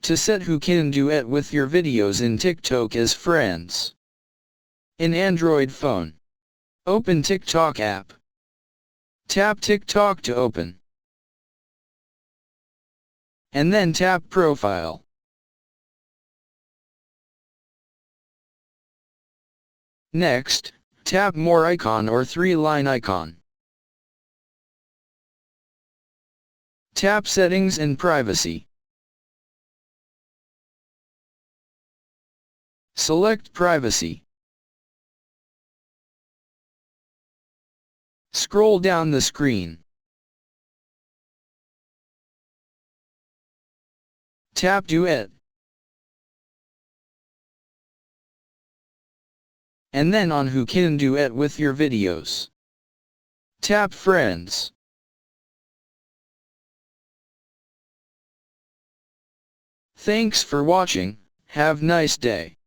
To set who can duet with your videos in TikTok as friends. In Android phone, open TikTok app. Tap TikTok to open. And then tap Profile. Next, tap More icon or 3-line icon. Tap Settings and Privacy. Select Privacy. Scroll down the screen. Tap Duet. And then on Who Can Duet with your videos. Tap Friends. Thanks for watching. Have nice day.